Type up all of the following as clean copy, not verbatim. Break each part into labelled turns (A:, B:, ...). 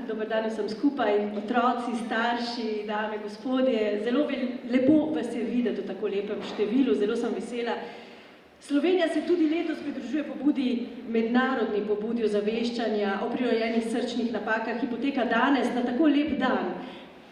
A: dober dan vsem skupaj, otroci, starši, dame, gospodje. Zelo lepo vas je videti v tako lepem številu, zelo sem vesela. Slovenija se tudi letos pridružuje pobudi, mednarodni pobudi ozaveščanja o prirojenih srčnih napakah, ki poteka danes na tako lep dan.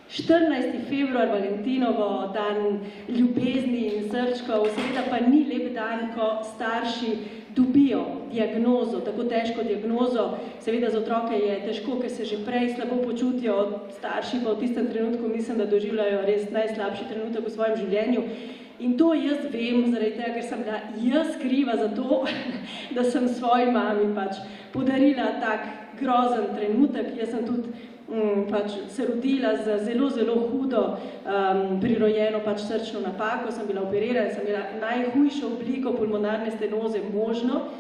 A: 14. februar, Valentinovo, dan ljubezni in srčkov, seveda pa ni lep dan, ko starši dobijo diagnozo, tako težko diagnozo. Seveda za otroke je težko, ker se že prej slabo počutijo, starši pa v tistem trenutku mislim, da doživljajo res najslabši trenutek v svojem življenju. In to jaz vem, zaradi tega, ker sem bila jaz kriva za to, da sem svoji mami podarila tak grozen trenutek. Jaz sem tudi se rodila z zelo hudo prirojeno srčno napako, sem bila operirana, sem imela najhujšo obliko pulmonarne stenoze možno.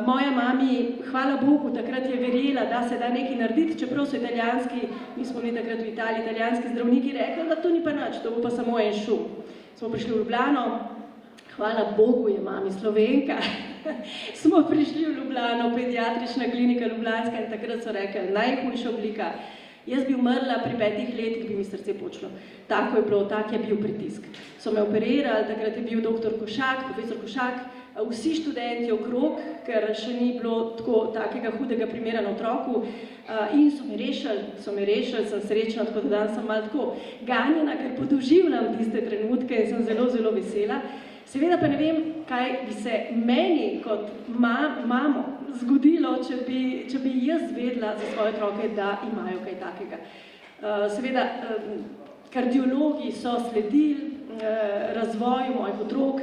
A: Moja mami, hvala Bogu, takrat je verjela, da se da nekaj narediti, čeprav so italijanski, mi smo bili takrat v Italiji, italijanski zdravniki rekli, da to ni pa nič, to bo pa samo en šum. Smo prišli v Ljubljano, hvala Bogu je mami Slovenka, smo prišli v Ljubljano, pediatrična klinika Ljubljanska in takrat so rekli, najhujša oblika. Jaz bi umrla pri 5 letih, bi mi srce počelo. Tako je bilo, tak je bil pritisk. So me operirali, takrat je bil doktor Košak, profesor Košak, vsi študenti okrog, ker še ni bilo takega hudega primera na otroku in so me rešili, sem srečna, tako da danes sem malo tako ganjena, ker podoživljam tiste trenutke in sem zelo vesela. Seveda pa ne vem, kaj bi se meni kot mamo zgodilo, če bi jaz vedela za svoje otroke, da imajo kaj takega. Seveda, kardiologi so sledili razvoju mojih otrok,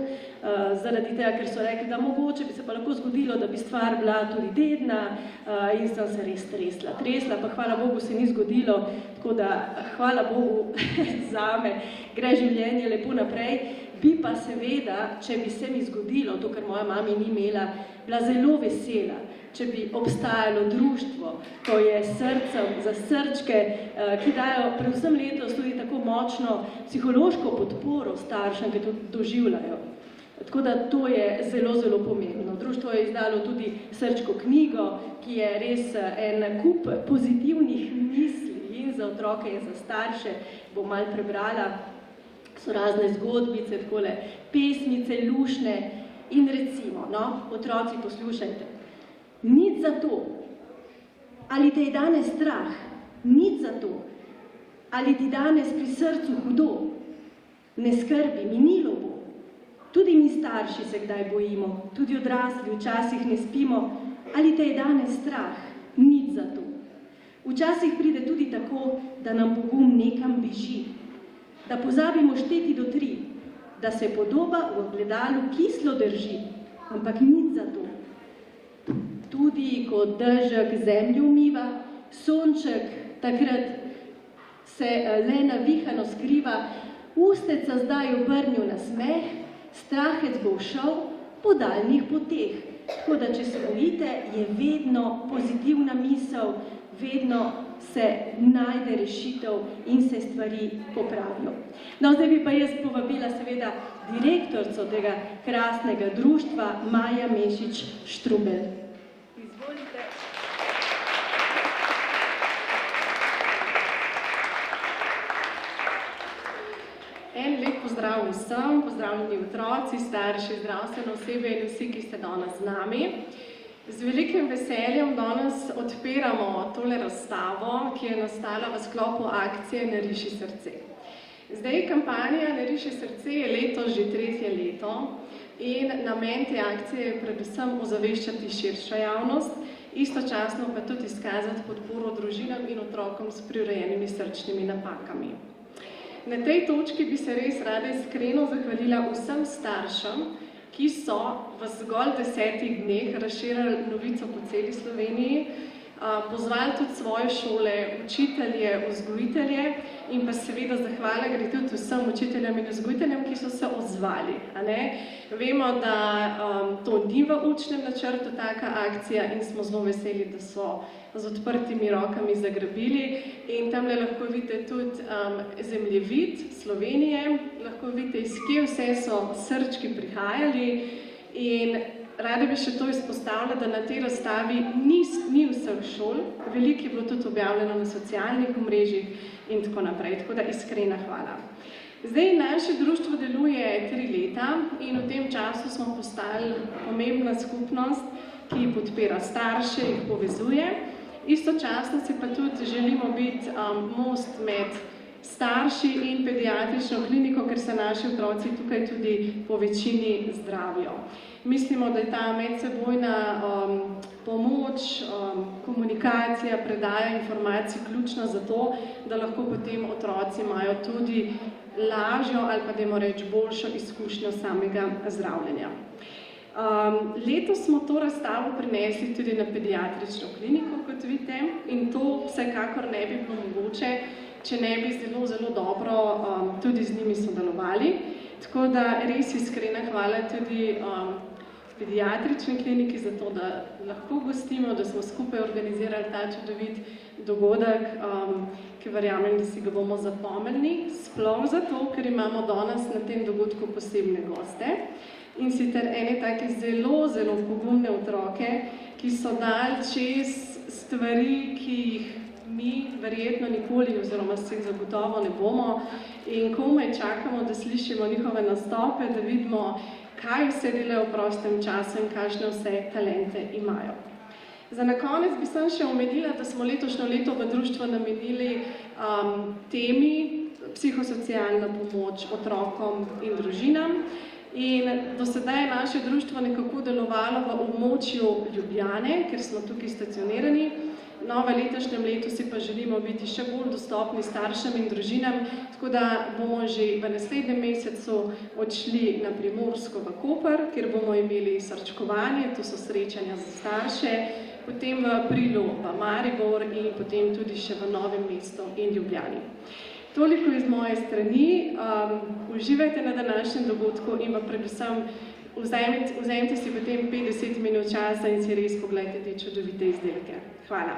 A: zaradi tega, ker so rekli, da mogoče bi se pa lahko zgodilo, da bi stvar bila tudi dedna in sem se res tresla, pa hvala Bogu se ni zgodilo, tako da hvala Bogu zame, gre življenje lepo naprej. Bi pa seveda, če bi se mi zgodilo, to, kar moja mami ni imela, bila zelo vesela, če bi obstajalo društvo, to je srcev za srčke, ki dajo predvsem letos tudi tako močno psihološko podporo staršem, ki to doživljajo. Tako da to je zelo pomembno. Društvo je izdalo tudi srčko knjigo, ki je res en kup pozitivnih misli in za otroke in za starše, bom malo prebrala. So razne zgodbice, takole, pesmice, lušne in recimo, otroci poslušajte. Nič za to, ali te je danes strah, nič za to, ali ti danes pri srcu hudo, ne skrbi, minilo bo. Tudi mi starši se kdaj bojimo, tudi odrasli včasih ne spimo, ali te je danes strah, nič za to. Včasih pride tudi tako, da nam pogum nekam beži, da pozabimo šteti do 3, da se podoba v ogledalu kislo drži, ampak nič za to. Tudi ko dežek zemljo umiva, sonček takrat se le navihano skriva, usteca zdaj obrnil na smeh, strahec bo šel po daljnih poteh. Tako da, če se bojite, je vedno pozitivna misel, vedno se najde rešitev in se stvari popravijo. No, zdaj bi pa jaz povabila seveda direktorico tega krasnega društva, Maja Mešič Štrubelj. Izvolite.
B: En lep pozdrav vsem, pozdravljeni otroci, starši, zdravstveno osebje in vsi, ki ste danes z nami. Z velikim veseljem danes odpiramo tole razstavo, ki je nastala v sklopu akcije Nariši srce. Zdaj, kampanja Nariši srce je letos že 3. leto in namen te akcije je predvsem ozaveščati širšo javnost, istočasno pa tudi izkazati podporo družinam in otrokom s prirojenimi srčnimi napakami. Na tej točki bi se res rada iskreno zahvalila vsem staršem, ki so v zgolj 10 dneh razširili novico po celi Sloveniji, pozvali tudi svoje šole, učitelje, vzgojitelje in pa seveda zahvala gre tudi vsem učiteljem in vzgojiteljem, ki so se odzvali. Vemo, da to ni v učnem načrtu taka akcija in smo zelo veseli, da so z odprtimi rokami zagrabili in tamle lahko vidite tudi zemljevid Slovenije, lahko vidite, iz kje vse so srčki prihajali in Rada bi še to izpostavila, da na tej razstavi ni vseh šol, veliko je bilo tudi objavljeno na socialnih omrežjih in tako naprej, tako da iskrena hvala. Zdaj, naše društvo deluje 3 leta in v tem času smo postali pomembna skupnost, ki podpira starše, jih povezuje. Istočasno se pa tudi želimo biti most med starši in pediatrično kliniko, ker se naši otroci tukaj tudi po večini zdravijo. Mislimo, da je ta medsebojna pomoč, komunikacija, predaja informacij ključna za to, da lahko potem otroci imajo tudi lažjo ali pa dajmo reči boljšo izkušnjo samega zdravljenja. Letos smo to razstavo prinesli tudi na pediatrično kliniko, kot vidite, in to vsekakor ne bi bilo mogoče, če ne bi zelo dobro tudi z njimi sodelovali. Tako da res iskrena hvala tudi pediatrični kliniki za to, da lahko gostimo, da smo skupaj organizirali ta čudovit dogodek, ki verjamem, da si ga bomo zapomnili, sploh zato, ker imamo danes na tem dogodku posebne goste. In sicer ene take zelo pogumne otroke, ki so dali čez stvari, ki jih mi verjetno nikoli oziroma se jih zagotovo ne bomo in komaj čakamo, da slišimo njihove nastope, da vidimo, kaj vse delajo v prostem času in kakšne vse talente imajo. Za na konec bi sem še omenila, da smo letošnjo leto v društvu namenili temi psihosocialna pomoč otrokom in družinam. In do sedaj je naše društvo nekako delovalo v območju Ljubljane, ker smo tukaj stacionirani. No, v letošnjem letu si pa želimo biti še bolj dostopni staršem in družinam, tako da bomo že v naslednjem mesecu odšli na Primorsko v Koper, kjer bomo imeli srčkovanje, to so srečanja za starše, potem v aprilu v Maribor in potem tudi še v Novem mestu in Ljubljani. Toliko iz moje strani, uživajte na današnjem dogodku in pa predvsem vzemite si potem 50 minut časa in si res pogledajte te čudovite izdelke. Hvala.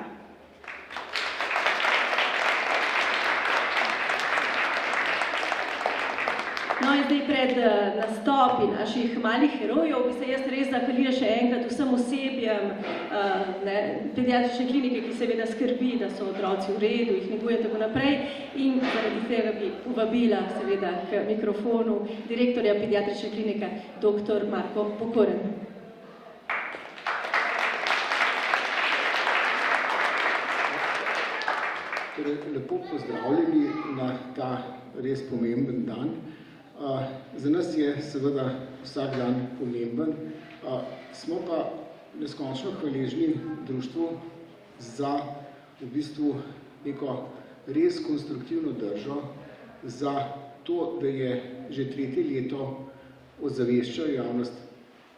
A: No in zdaj pred nastopi naših malih herojev bi se jaz res zahvalila še enkrat vsem osebjem pediatrične klinike, ki seveda skrbi, da so otroci v redu, jih neguje tako naprej in zaradi tega bi povabila seveda k mikrofonu direktorja pediatrične klinike dr. Marko Pokoren.
C: Lepo pozdravljeni na ta res pomemben dan. Za nas je seveda vsak dan pomemben, smo pa neskončno hvaležni društvu za v bistvu neko res konstruktivno držo, za to, da je že 3. leto ozaveščajo javnost,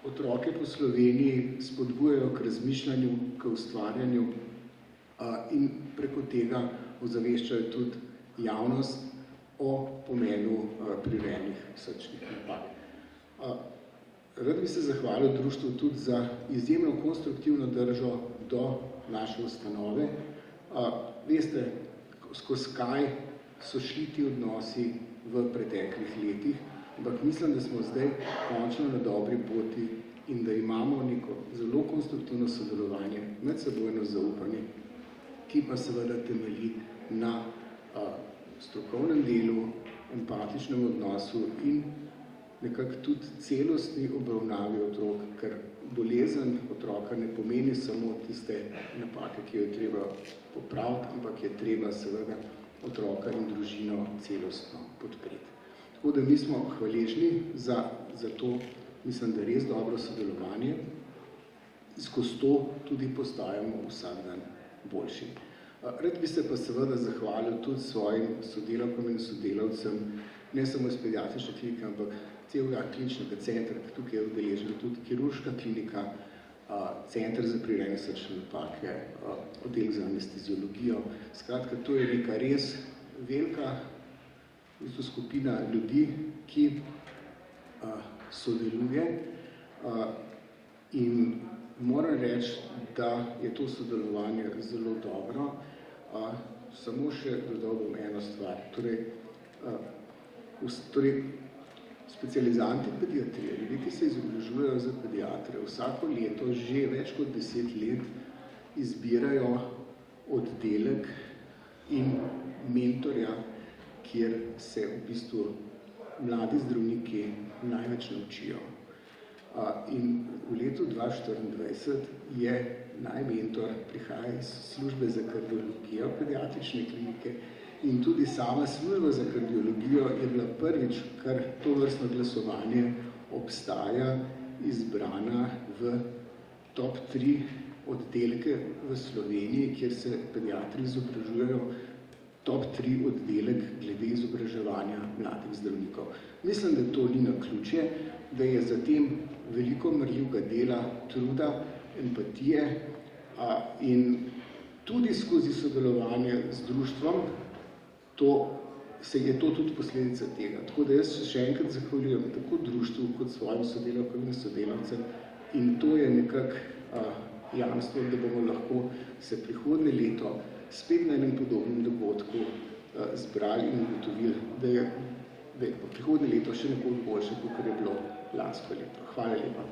C: otroke po Sloveniji spodbujajo k razmišljanju, k ustvarjanju in preko tega ozaveščajo tudi javnost o pomenu prirejenih srčnih napak. Rad bi se zahvalil društvu tudi za izjemno konstruktivno držo do naše ustanove. Veste, skozi kaj so šli ti odnosi v preteklih letih, ampak mislim, da smo zdaj končno na dobri poti in da imamo neko zelo konstruktivno sodelovanje, medsebojno zaupanje, ki pa seveda temelji na strokovnem delu, empatičnem odnosu in nekako tudi celostni obravnavi otrok, ker bolezen otroka ne pomeni samo tiste napake, ki jo je treba popraviti, ampak je treba seveda otroka in družino celostno podpreti. Tako da mi smo hvaležni za to, mislim, da res dobro sodelovanje, skozi to tudi postajamo vsak dan boljši. Rad bi se pa seveda zahvalil tudi svojim sodelavkam in sodelavcem, ne samo iz pediatrične klinike, ampak celega kliničnega centra, tukaj je udeležena tudi kirurška klinika, center za prirejene srčne napake, oddelek za anesteziologijo. Skratka, to je neka res velika skupina ljudi, ki sodeluje in moram reči, da je to sodelovanje zelo dobro. Samo še dodal bom eno stvar. Torej, specializanti pediatrije, ljudje, ki se izobražujejo za pediatre, vsako leto že več kot 10 let izbirajo oddelek in mentorja, kjer se v bistvu mladi zdravniki največ naučijo. In v letu 2024 je mentor prihaja iz službe za kardiologijo pediatrične klinike in tudi sama služba za kardiologijo je bila prvič, kar to vrstno glasovanje obstaja, izbrana v top 3 oddelke v Sloveniji, kjer se pediatri izobražujejo, top 3 oddelek glede izobraževanja mladih zdravnikov. Mislim, da to ni naključje, da je za tem veliko marljivega dela, truda, empatije in tudi skozi sodelovanje z društvom je to tudi posledica tega. Tako da jaz še enkrat zahvaljujem tako društvu kot svojim sodelavkam in sodelavcem in to je nekako jamstvo, da bomo lahko se prihodnje leto spet na enem podobnem dogodku zbrali in ugotovili, da je prihodnje leto še nekoliko boljše, kot je bilo lansko leto. Hvala lepa.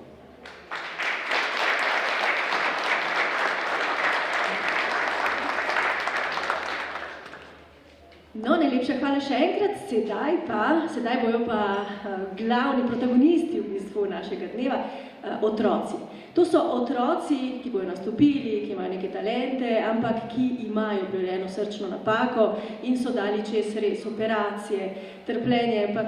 A: No, najlepša hvala še enkrat, sedaj bojo pa glavni protagonisti v bistvu našega dneva, otroci. To so otroci, ki bojo nastopili, ki imajo neke talente, ampak ki imajo oboljeno srčno napako in so dali čez res operacije, trpljenje, ampak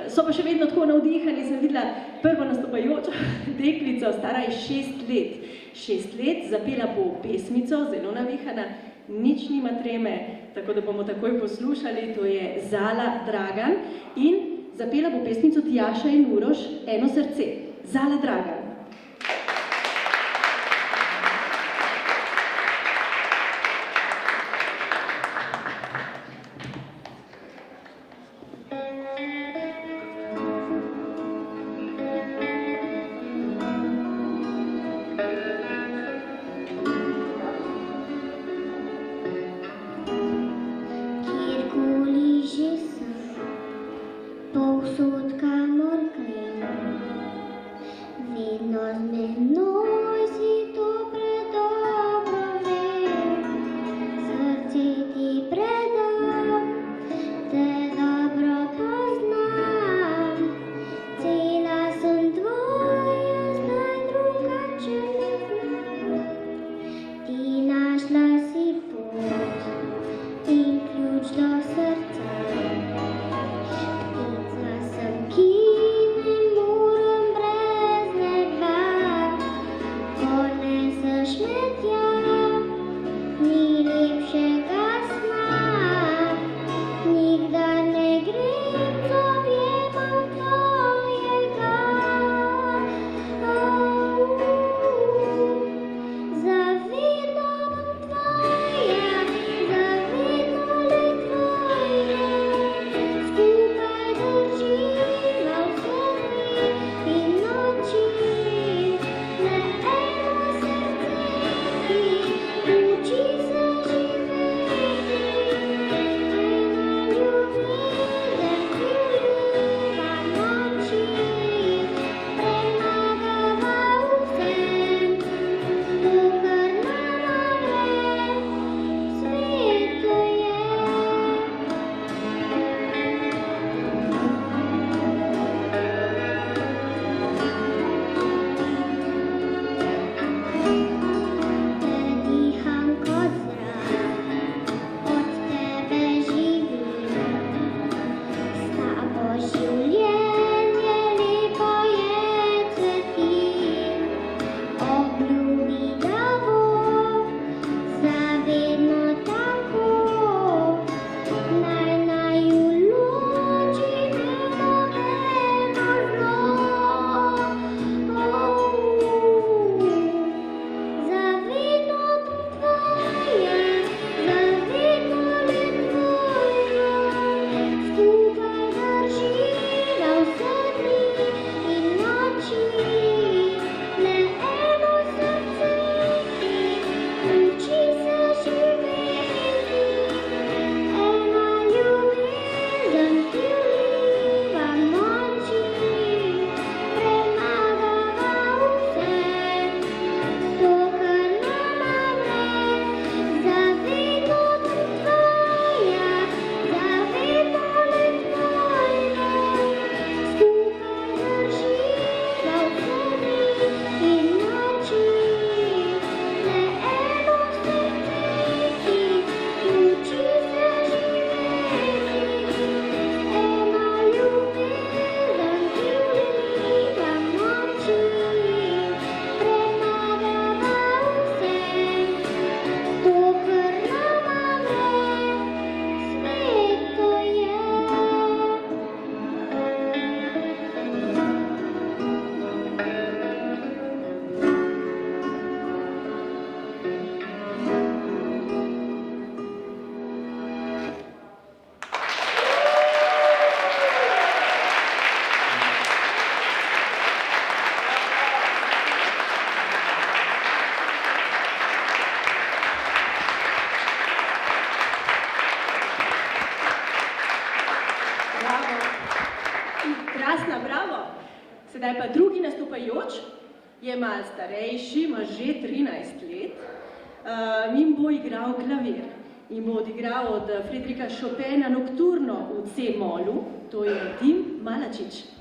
A: so pa še vedno tako navdihani. Sem videla prvo nastopajočo deklico, stara je 6 let. 6 let, zapela bo pesmico, zelo navihana, nič nima treme, tako da bomo takoj poslušali, to je Zala Dragan in zapela bo pesmico Tjaša in Uroš, Eno srce. Zala Dragan.
D: Povsod, kamor grem,
A: Sedaj pa drugi nastopajoč je malo starejši, ima že 13 let, in bo igral klavir. In bo odigral od Friedricha Chopina Nokturno v C-molu, to je Tim Malačić.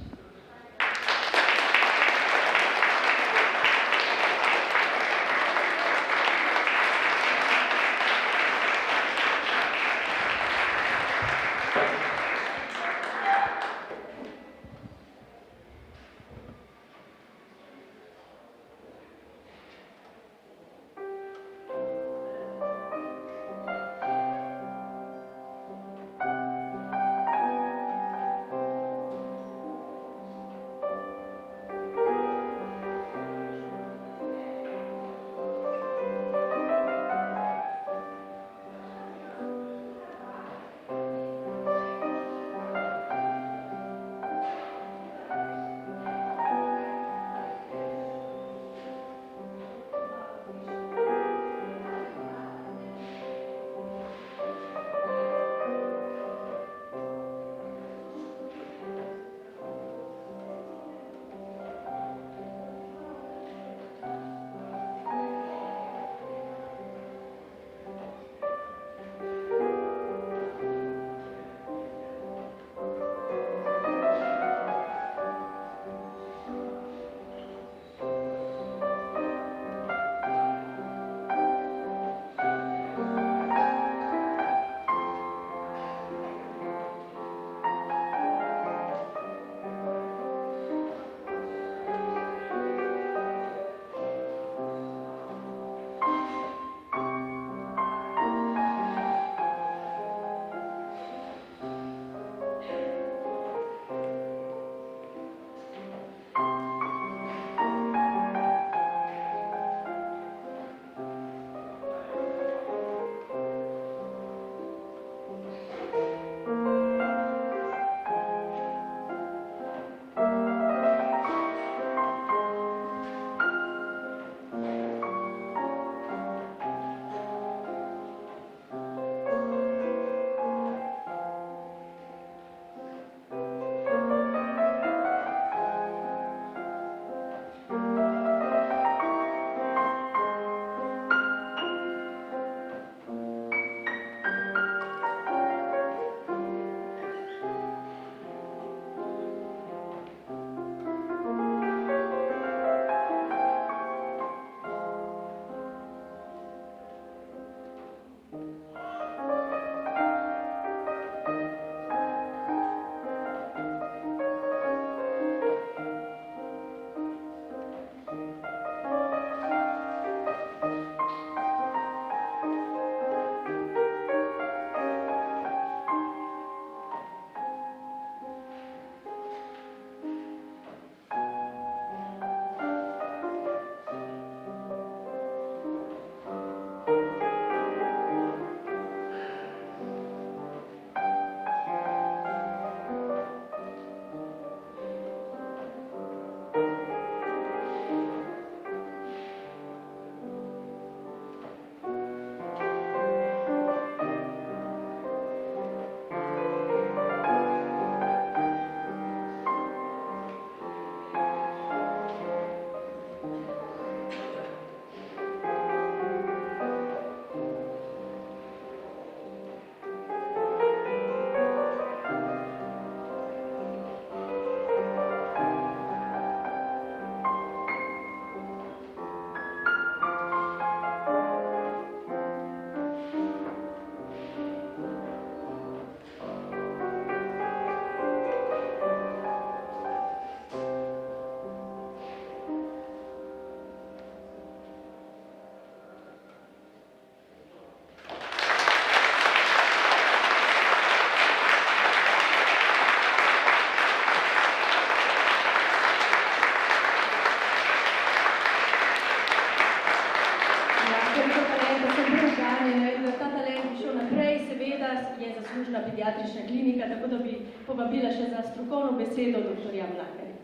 A: zaslužna pediatrična klinika, tako da bi povabila še za strokovno besedo dr. Mlakarja.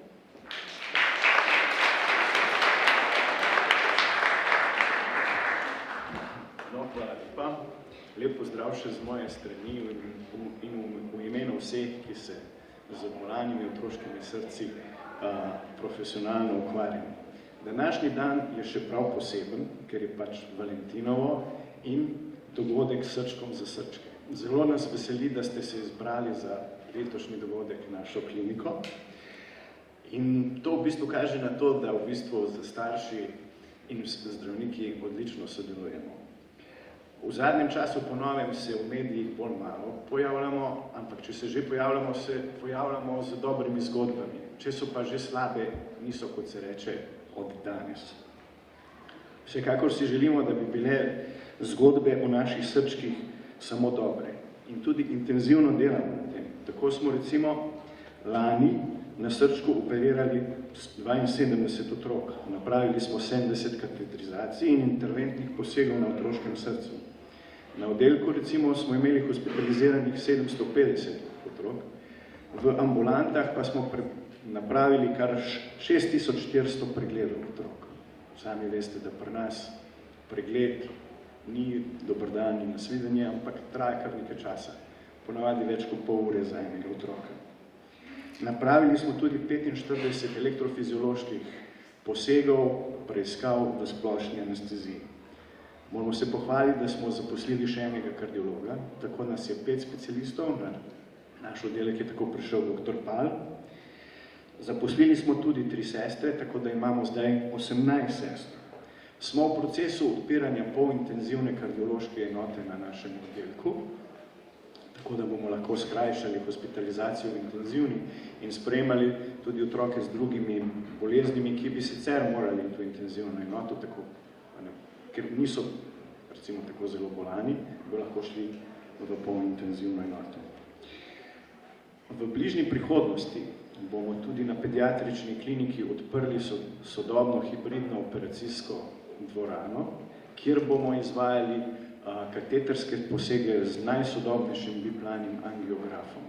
D: No, hvala lepa. Lep pozdrav še z moje strani in v imenu vseh, ki se z bolanimi otroškimi srci profesionalno ukvarjam. Današnji dan je še prav poseben, ker je pač Valentinovo in dogodek s srčkom za srčke. Zelo nas veseli, da ste se izbrali za letošnji dogodek našo kliniko. In to v bistvu kaže na to, da v bistvu za starši in zdravniki odlično sodelujemo. V zadnjem času po novem se v medijih bolj malo pojavljamo, ampak če se že pojavljamo, se pojavljamo z dobrimi zgodbami. Če so pa že slabe, niso, kot se reče, od danes. Vsekakor si želimo, da bi bile zgodbe o naših srčkih samo dobre. In tudi intenzivno delamo na tem. Tako smo recimo lani na srčku operirali 72 otrok. Napravili smo 70 katetrizacij in interventnih posegov na otroškem srcu. Na oddelku recimo smo imeli hospitaliziranih 750 otrok, v ambulantah pa smo napravili kar 6400 pregledov otrok. Sami veste, da pri nas pregled ni dober dan in nasvidenje, ampak traja kar nekaj časa. Ponavadi več kot pol ure za enega otroka. Napravili smo tudi 45 elektrofizioloških posegov, preiskav v splošni anesteziji. Moramo se pohvaliti, da smo zaposlili še enega kardiologa, tako nas je 5 specialistov, na naš oddelek je tako prišel dr. Pal. Zaposlili smo tudi 3 sestre, tako da imamo zdaj 18 sestr. Smo v procesu odpiranja polintenzivne kardiološke enote na našem oddelku, tako da bomo lahko skrajšali hospitalizacijo v intenzivni in sprejemali tudi otroke z drugimi boleznimi, ki bi sicer morali v intenzivno enoto, tako, ker niso recimo tako zelo bolani, bo lahko šli v polintenzivno enoto. V bližnji prihodnosti bomo tudi na pediatrični kliniki odprli sodobno hibridno operacijsko dvorano, kjer bomo izvajali kateterske posege z najsodobnejšim biplanim angiografom.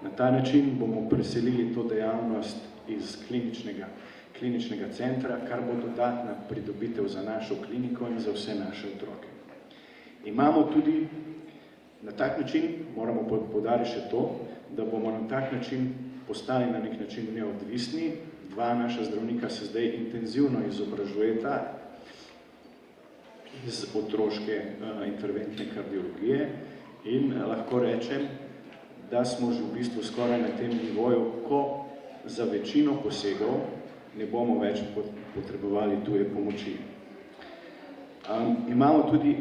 D: Na ta način bomo preselili to dejavnost iz kliničnega centra, kar bo dodatna pridobitev za našo kliniko in za vse naše otroke. Imamo tudi na tak način, moramo poudariti še to, da bomo na tak način postali na nek način neodvisni. 2 naša zdravnika se zdaj intenzivno izobražujeta iz otroške interventne kardiologije in lahko rečem, da smo že v bistvu skoraj na tem nivoju, ko za večino posegov ne bomo več potrebovali tuje pomoči. Imamo tudi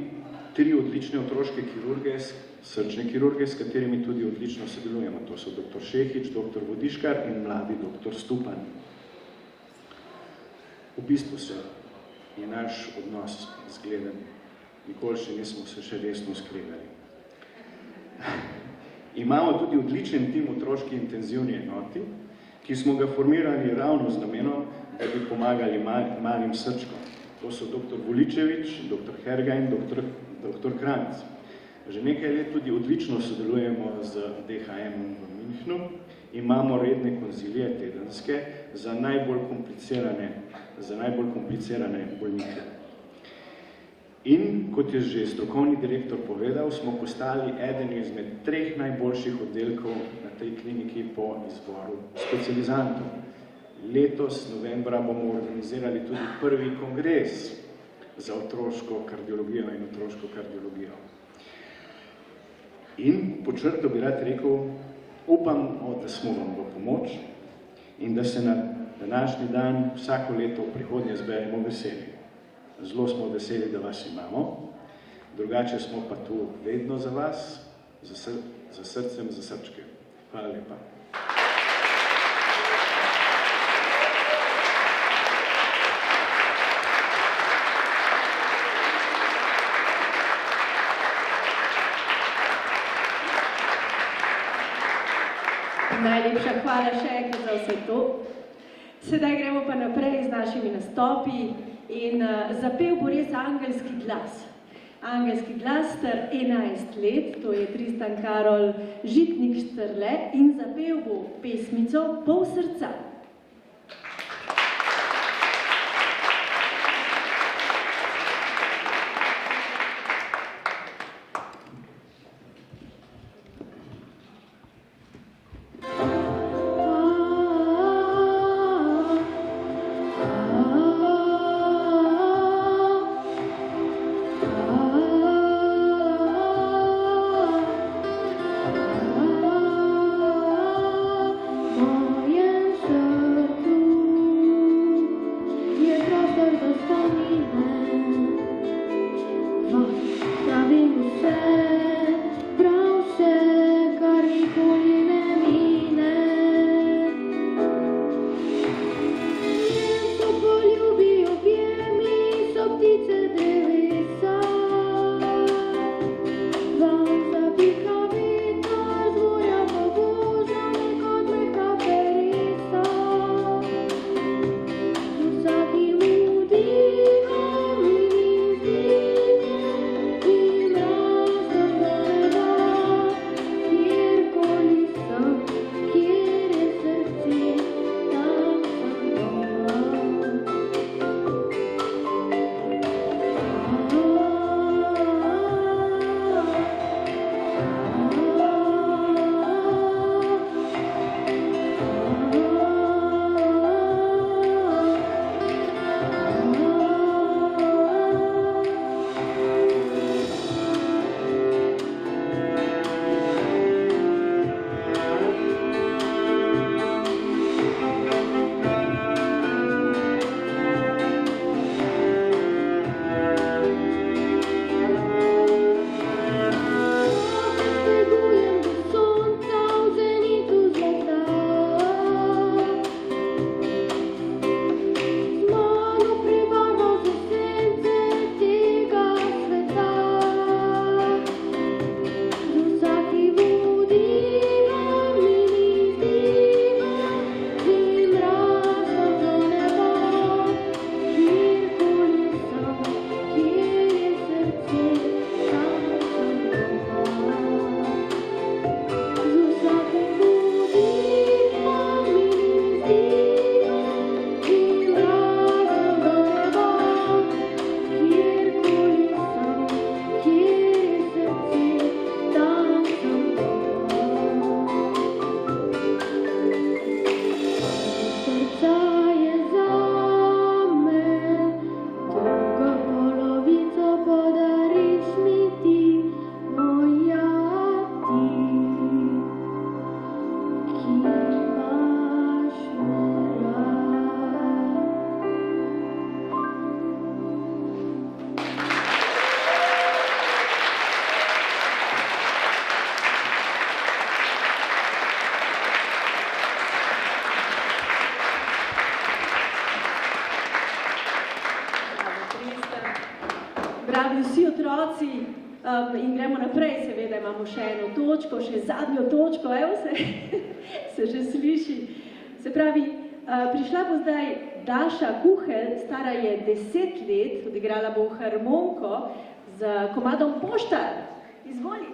D: 3 odlične otroške kirurge, srčne kirurge, s katerimi tudi odlično sodelujemo. To so dr. Šehič, dr. Vodiškar in mladi dr. Stupan. V bistvu je naš odnos zgleden. Nikoli še nismo se še resno skregali. Imamo tudi odličen tim otroški intenzivni enoti, ki smo ga formirali ravno z namenom, da bi pomagali malim srčkom. To so dr. Voličevič, dr. Herga in dr. Kranc. Že nekaj let tudi odlično sodelujemo z DHM v Münchnu. Imamo redne konzilije tedenske za najbolj komplicirane bolnike. In, kot je že strokovni direktor povedal, smo postali eden izmed 3 najboljših oddelkov na tej kliniki po izboru specializantov. Letos, novembra, bomo organizirali tudi prvi kongres za otroško kardiologijo in otroško kardiologijo. In po črtu bi rad rekel, upam, da smo vam v pomoč in da se na današnji dan vsako leto v prihodnje zberemo veseli. Zelo smo veseli, da vas imamo, drugače smo pa tu vedno za vas, za srcem, za srčke. Hvala lepa.
A: Najlepša hvala še enkrat za vse to. Sedaj gremo pa naprej z našimi nastopi in zapel bo res angelski glas. Angelski glas star 11 let, to je Tristan Karol Žitnik-Štrle in zapel bo pesmico Pol srca. In gremo naprej, seveda imamo še eno točko, še zadnjo točko, evo se že sliši. Se pravi, prišla bo zdaj Daša Kuhelj, stara je 10 let, odigrala bo harmoniko z komadom Poštar. Izvoli.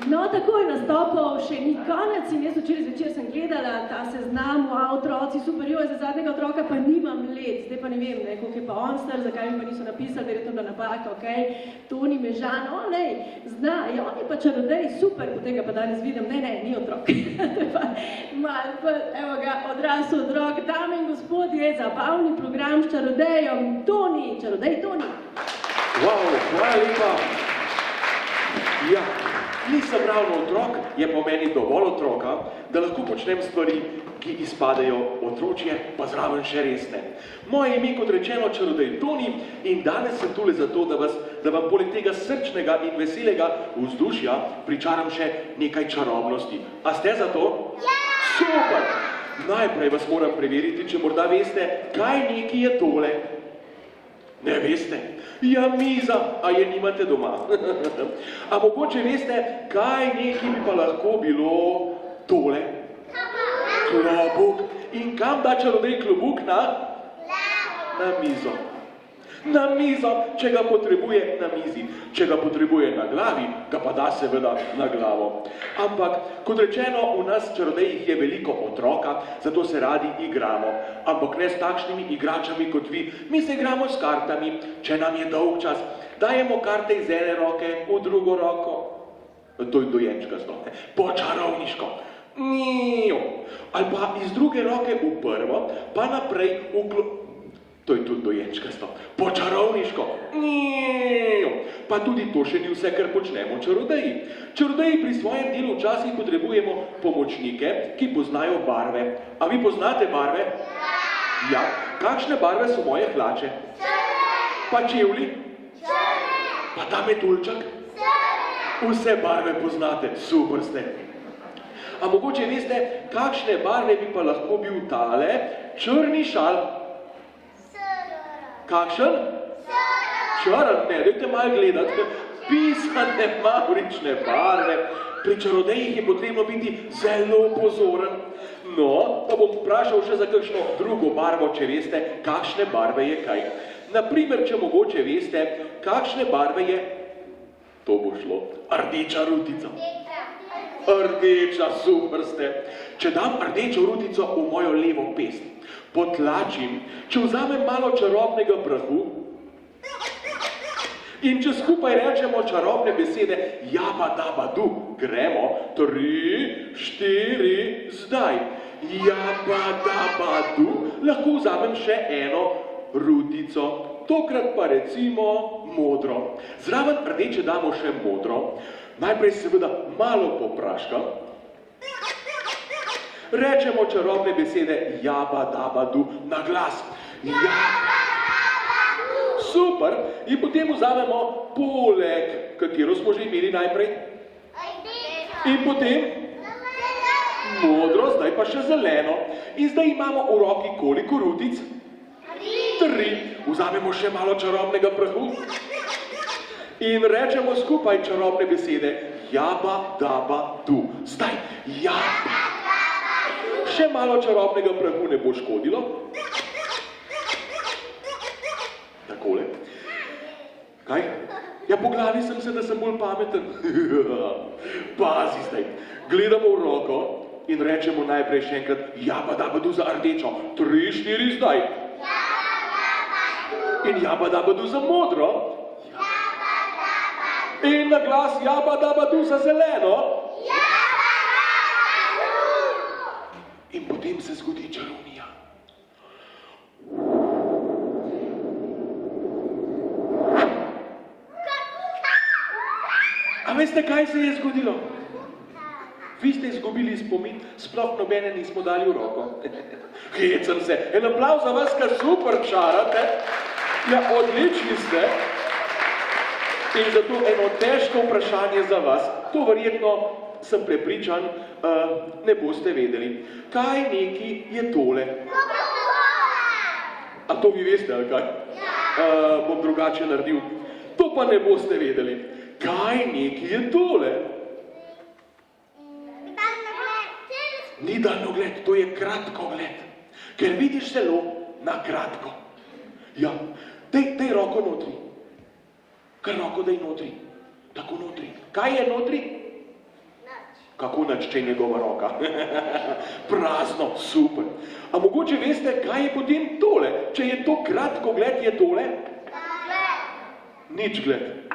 A: No, takoj nastopov še ni konec in jaz včeraj zvečer sem gledala ta seznam, otroci, super, joj, za zadnjega otroka pa nimam let, zdaj pa ne vem, koliko je pa on star, zakaj mi pa niso napisali, verjetno bila napaka, Toni Mežan, zna, on je pa čarodej, super, potem ga pa danes vidim, ne, ni otrok, evo ga, odrasel otrok, dame in gospodje, zabavni program s čarodejem, čarodej Toni.
E: Wow, hvala lepa. Ja, nisem ravno otrok, je pa meni dovolj otroka, da lahko počnem stvari, ki izpadejo otročje, pa zraven še resne. Moje ime, kot rečeno, čarodej Toni in danes sem tule zato, da vam poleg tega srčnega in veselega vzdušja pričaram še nekaj čarobnosti. A ste za to? Ja! Super! Najprej vas moram preveriti, če morda veste, kaj neki je tole. Ne veste? Ja, miza, a je nimate doma. A mogoče veste, kaj neki bi pa lahko bilo tole? Klobuk. In kam da čarodej klobuk na? Na mizo. Na mizo, če ga potrebuje na mizi. Če ga potrebuje na glavi, ga pa da seveda na glavo. Ampak, kot rečeno, v nas čarodejih je veliko otroka, zato se radi igramo. Ampak ne s takšnimi igračami kot vi. Mi se igramo s kartami, če nam je dolg čas. Dajemo karte iz ene roke v drugo roko. To je dojenčkasto. Po čarovniško. Ali pa iz druge roke v prvo, pa naprej v To je tudi dojenčkasto. Po čarovniško. Pa tudi to še ni vse, kar počnemo čarodeji. Čarodeji pri svojem delu včasih potrebujemo pomočnike, ki poznajo barve. A vi poznate barve? Ja. Kakšne barve so moje hlače? Pa čevlji? Pa ta metuljček? Vse barve poznate. Super ste. A mogoče veste, kakšne barve bi pa lahko bil tale črni šal? Kakšen? Črn, ne, dajte malo gledati. Pisane mavrične barve. Pri čarodejih je potrebno biti zelo pozoren. No, pa bom vprašal še za kakšno drugo barvo, če veste, kakšne barve je kaj. Naprimer, če mogoče veste, kakšne barve je, to bo šlo, rdeča rutica. Rdeča, super ste. Če dam rdečo rutico v mojo levo pest, potlačim, če vzamem malo čarobnega prahu in če skupaj rečemo čarobne besede jaba, daba, du, gremo, 3, 4, zdaj. Jaba, daba, du, lahko vzamem še eno rutico. tokrat pa recimo modro. Zraven rdeče damo še modro. Najprej seveda malo popraška. Rečemo čarobne besede jaba, daba, du na glas. Super. In potem vzamemo poleg, katero smo že imeli najprej. In potem modro, zdaj pa še zeleno. In zdaj imamo v roki koliko rutic? 3. Vzamemo še malo čarobnega prahu. In rečemo skupaj čarobne besede jaba, daba, du. Zdaj jaba. Še malo čarobnega prahu ne bo škodilo. Takole. Kaj? Ja, po glavi sem se, da sem bolj pameten. Pazi zdaj. Gledamo v roko in rečemo najprej še enkrat jaba, daba, du za rdečo. 3, 4 zdaj. In jaba, daba, du za modro. In na glas jaba, daba, du za zeleno. In potem se zgodi čarovnija. A veste, kaj se je zgodilo? Vi ste izgubili spomin, sploh nobene nismo dali v roko. Hecam se. En aplauz za vas, kar super čarate. Ja, odlični ste. In zato eno težko vprašanje za vas. To verjetno, sem prepričan, ne boste vedeli. Kaj neki je tole? A to vi veste, ali kaj? Bom drugače naredil. To pa ne boste vedeli. Kaj neki je tole? Ni daljnogled, to je kratkogled. Ker vidiš zelo na kratko. Ja, dej roko notri. Kar roko dej notri. Tako notri. Kaj je notri? Kako nič, če je njegova roka? Prazno, super. A mogoče veste, kaj je potem tole? Če je to kratkogled, je tole? Nič gled.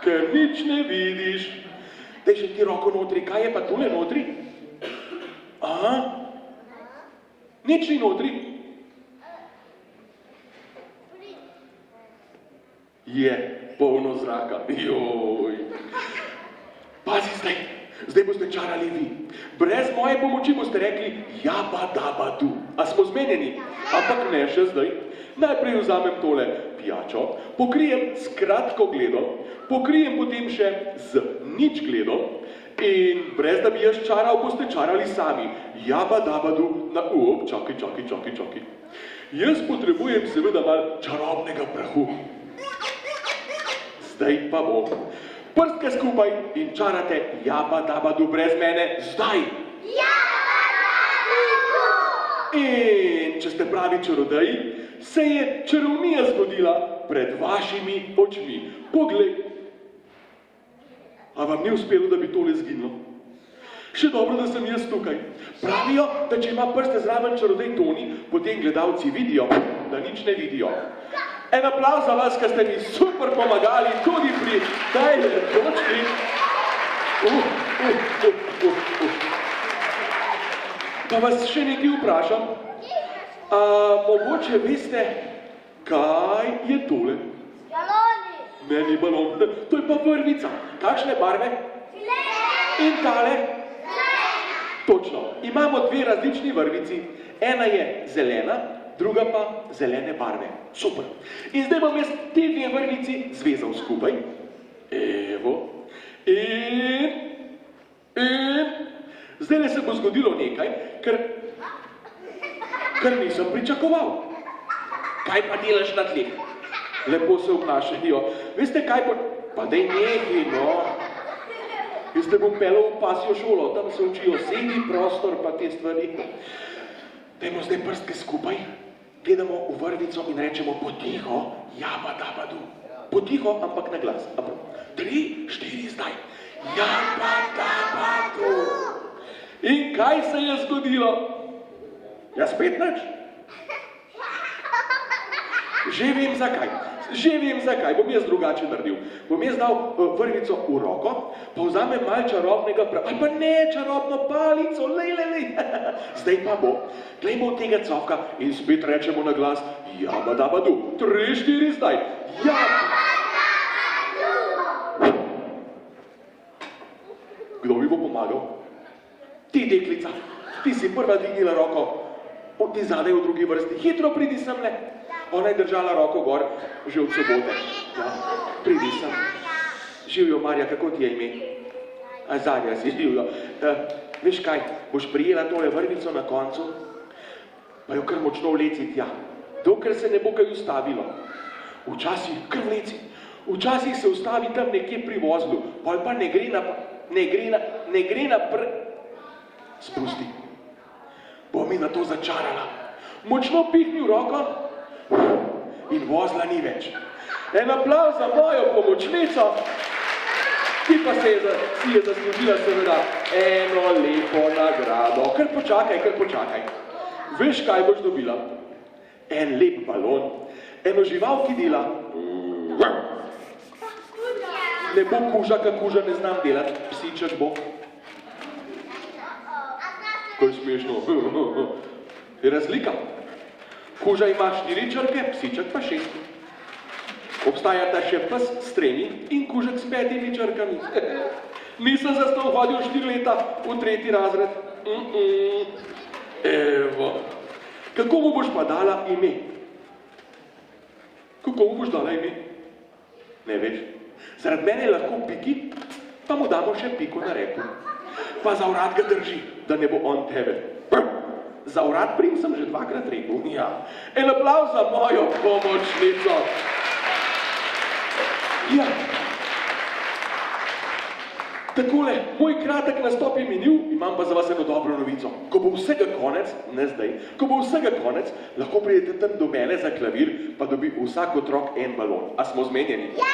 E: Ker nič ne vidiš. Dej še ti roko notri. Kaj je pa tole notri? Aha. Nič ni notri. Je polno zraka. Joj. Pazi zdaj. Zdaj boste čarali vi. Brez moje pomoči boste rekli jaba, daba, du. A smo zmenjeni? Ampak ne še zdaj. Najprej vzamem tole pijačo, pokrijem s kratkogledom, pokrijem potem še z ničgledom in brez da bi jaz čaral, boste čarali sami. Jaba, daba, du, na čakaj. Jaz potrebujem seveda malo čarobnega prahu. Zdaj pa bom. Prstke skupaj in čarate jaba, daba, du brez mene. Zdaj! Jaba, daba, du! In če ste pravi čarodeji, se je čarovnija zgodila pred vašimi očmi. Poglej. A vam ni uspelo, da bi tole zginilo? Še dobro, da sem jaz tukaj. Pravijo, da če ima prste zraven čarodej Toni, potem gledalci vidijo, da nič ne vidijo. En aplauz za vas, ker ste mi super pomagali tudi pri tej točki. Pa vas še nekaj vprašam. A mogoče veste, kaj je tole?
F: Baloni.
E: Ne, ni balon. To je pa vrvica. Kakšne barve? In tale? Točno. Imamo dve različni vrvici. Ena je zelena, druga pa zelene barve. Super. In zdaj bom jaz te dve vrvici zvezal skupaj. Evo. In zdaj se bo zgodilo nekaj, kar nisem pričakoval. Kaj pa delaš na tleh? Lepo se obnašajo. Veste kaj pa daj nekaj, no. Jaz te bom pelal v pasjo šolo, tam se učijo sedi, prostor pa te stvari. Dajmo zdaj prstke skupaj, gledamo v vrvico in rečemo potiho, jaba, daba, du. Potiho, ampak na glas. 3, 4 zdaj. Jaba, daba, du. In kaj se je zgodilo? Ja, spet nič. Že vem zakaj. Že vem zakaj, bom jaz drugače naredil. Bom jaz dal vrvico v roko, pa vzamem malo čarobnega ali pa ne čarobno palico, lej. Zdaj pa bo, glejmo od tega cofka in spet rečemo na glas, jaba daba du, 3, 4 zdaj, jaba. Kdo mi bo pomagal? Ti, deklica, ti si prva dvignila roko, ti zadaj v drugi vrsti, hitro pridi semle. Ona je držala roko gor že od sobote. Ja, pridi sem. Živjo, Marja, kako ti je ime? Zarja si, živjo. Veš kaj, boš prijela tole vrvico na koncu, pa jo kar močno vleci tja, dokler se ne bo kaj ustavilo. Včasih kar vleci, včasih se ustavi tam nekje pri vozlu, pol pa ne gre Spusti. Bo mi na to začarala. Močno pihni v roko in vozla ni več. En aplavz za mojo pomočnico, ki pa si je zaslužila seveda eno lepo nagrado. Kar počakaj. Veš, kaj boš dobila? En lep balon, eno žival, ki dela. Ne bo kuža, kak kuža ne znam delati, psiček bo. Kaj smešno. Je razlika. Kuža ima 4 črke, psiček pa 6. Obstajata še pes s 3 in kužek s 5 črkami. Nisem zastal hodil 4 leta v 3. razred. Evo. Kako mu boš pa dala ime? Ne veš. Zaradi mene lahko Piki, pa mu damo še Piko na repu. Pa za urad ga drži, da ne bo on tebe. Za urad prim sem že 2-krat rekel. Ja. En aplavz za mojo pomočnico. Ja. Takole, moj kratek nastop je minil, imam pa za vas eno dobro novico. Ko bo vsega konec, ne zdaj, lahko pridete tam do mene za klavir, pa dobi vsak otrok en balon. A smo zmenjeni? Ja!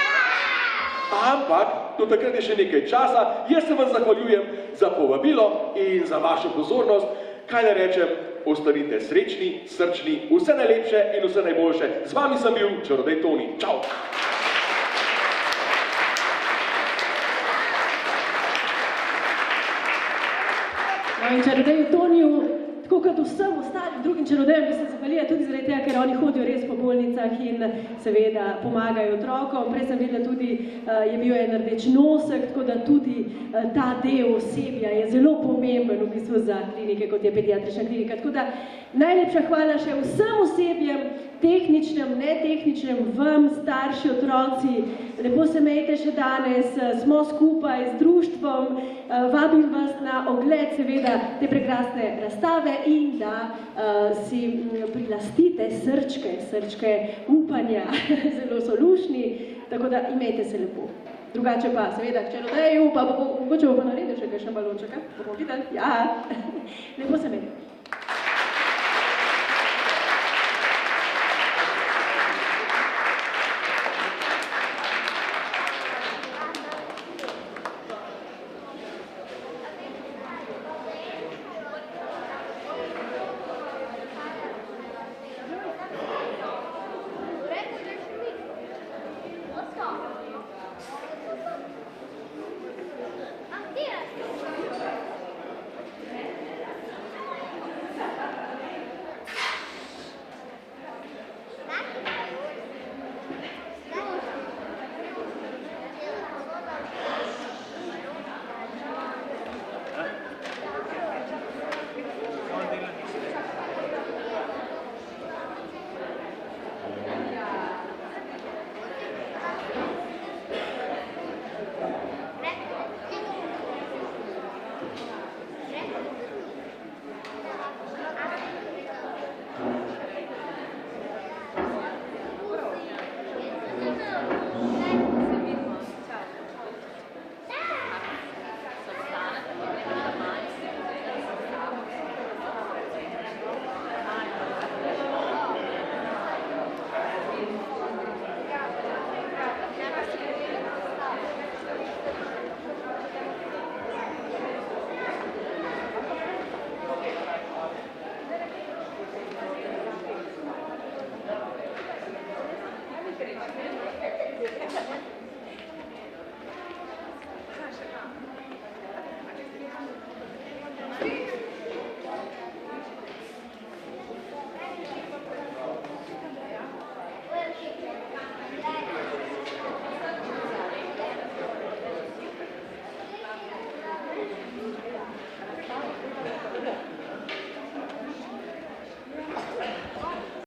E: Ampak, do takrat je še nekaj časa, jaz se vam zahvaljujem za povabilo in za vašo pozornost. Kaj ne rečem, ostanite srečni, srčni, vse najlepše in vse najboljše. Z vami sem bil čarodej Toni. Čau!
A: In čarodeju Toniju, tako kot vsem ostalim drugim čarodejem, bi se zahvalila tudi zaradi tega, ker oni hodijo res po bolnicah in seveda pomagajo otrokom. Prej sem videla tudi, je bil en rdeč nosek, tako da tudi ta del osebja je zelo pomemben v bistvu za klinike, kot je pediatrična klinika. Tako da najlepša hvala še vsem osebjem, tehničnem, netehničnem, vam, starši, otroci. Lepo se imejte še danes, smo skupaj z društvom, vabim vas na ogled seveda te prekrasne razstave in da si prilastite srčke upanja, zelo so lušni, tako da imejte se lepo. Drugače pa seveda k čarodeju, pa mogoče bo pa naredil še kakšen balonček, bomo videli, ja, lepo se imejte.